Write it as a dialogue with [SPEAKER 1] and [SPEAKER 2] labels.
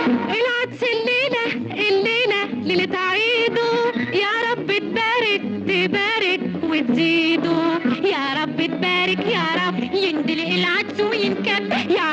[SPEAKER 1] العدس الليلة ليلة عيده، يا رب تبارك تبارك وتزيده، يا رب تبارك يا رب، يندلق العدس وينكب يا